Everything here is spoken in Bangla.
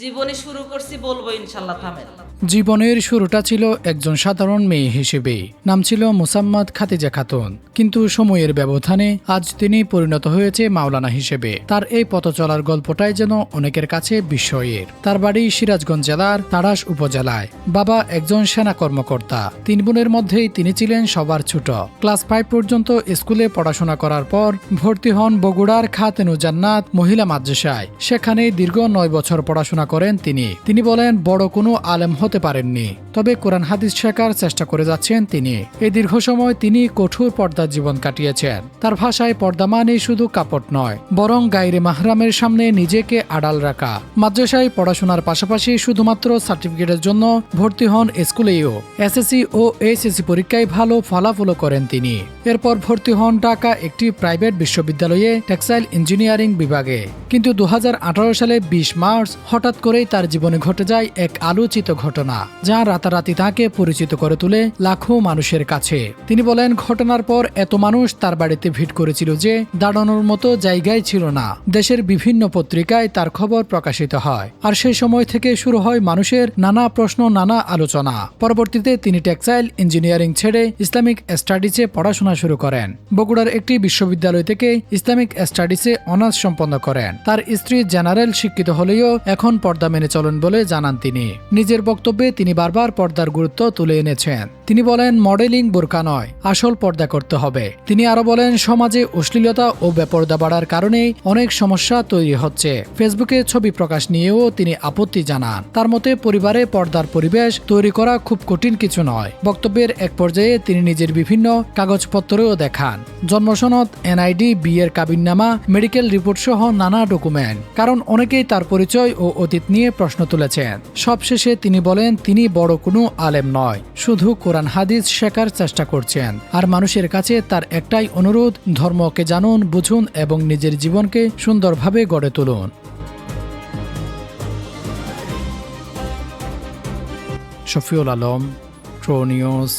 জীবনে শুরু করছি বলবো ইনশাল্লাহ থামেন। জীবনের শুরুটা ছিল একজন সাধারণ মেয়ে হিসেবে। নাম ছিল মুসাম্মাদ খাদিজা খাতুন। কিন্তু সময়ের ব্যবধানে আজ তিনি পরিণত হয়েছে মাওলানা হিসেবে। তার এই পথ চলার গল্পটাই যেন অনেকের কাছে বিস্ময়ের। তার বাড়ি সিরাজগঞ্জ জেলার তাড়াশ উপজেলায়। বাবা একজন সেনা কর্মকর্তা। 3 বোনের মধ্যেই তিনি ছিলেন সবার ছোট। ক্লাস 5 পর্যন্ত স্কুলে পড়াশোনা করার পর ভর্তি হন বগুড়ার খাতেনুজান্নাত মহিলা মাদ্রাসায়। সেখানে দীর্ঘ 9 বছর পড়াশোনা করেন তিনি বলেন বড় কোনো আলেম হতে পারেননি, তবে কোরআন হাদিস শেখার চেষ্টা করে যাচ্ছেন তিনি। এই দীর্ঘ সময় তিনি কঠোর পর্দার জীবন কাটিয়েছেন। তার ভাষায় পর্দা মানে শুধু কাপড় নয়, বরং গায়রে মাহরামের সামনে নিজেকে আড়াল রাখা। মাদ্রাসায় পড়াশোনার পাশাপাশি শুধুমাত্র সার্টিফিকেটের জন্য ভর্তি হন স্কুলেও। এসএসসি ও এইচএসসি পরীক্ষায় ভালো ফলাফল করেন তিনি। এরপর ভর্তি হন ঢাকা একটি প্রাইভেট বিশ্ববিদ্যালয়ে টেক্সটাইল ইঞ্জিনিয়ারিং বিভাগে। কিন্তু 2018 সালে 20 মার্চ হঠাৎ করেই তার জীবনে ঘটে যায় এক আলোচিত ঘটনা, যা রাতারাতি তাকে পরিচিত করে তোলে লাখো মানুষের কাছে। তিনি বলেন, ঘটনার পর এত মানুষ তার বাড়িতে ভিড় করেছিল যে দাঁড়ানোর মতো জায়গায় ছিল না। দেশের বিভিন্ন পত্রিকায় তার খবর প্রকাশিত হয়। আর সেই সময় থেকে শুরু হয় মানুষের নানা প্রশ্ন, নানা আলোচনা। পরবর্তীতে তিনি টেক্সটাইল ইঞ্জিনিয়ারিং ছেড়ে ইসলামিক স্টাডিজে পড়াশোনা শুরু করেন। বগুড়ার একটি বিশ্ববিদ্যালয় থেকে ইসলামিক স্টাডিজে অনার্স সম্পন্ন করেন। তার স্ত্রী জেনারেল শিক্ষিত হলেও এখন পর্দা মেনে চলেন বলে জানান তিনি। নিজের বক্তব্যে তিনি বারবার পর্দার গুরুত্ব তুলে এনেছেন। তিনি বলেন, মডেলিং বোরকা নয়, আসল পর্দা করতে হবে। তিনি আরো বলেন, সমাজে অশ্লীলতা ও বেপর্দা বাড়ার কারণে অনেক সমস্যা তৈরি হচ্ছে। ফেসবুকে ছবি প্রকাশ নিয়েও তিনি আপত্তি জানান। তার মতে পরিবারে পর্দার পরিবেশ তৈরি করা খুব কঠিন কিছু নয়। বক্তব্যের এক পর্যায়ে তিনি নিজের বিভিন্ন কাগজপত্রও দেখান, জন্মসনদ, এনআইডি, বিয়ের কাবিননামা, মেডিকেল রিপোর্ট সহ নানা ডকুমেন্ট। কারণ অনেকেই তার পরিচয় ও অতীত নিয়ে প্রশ্ন তুলেছেন। সবশেষে তিনি বলেন, তিনি বড় কোনো আলেম নয়, শুধু কোরআন হাদিস শেখার চেষ্টা করছেন। আর মানুষের কাছে তার একটাই অনুরোধ, ধর্মকে জানুন, বুঝুন এবং নিজের জীবনকে সুন্দরভাবে গড়ে তুলুন। শফিউল আলম, ট্রো নিউজ।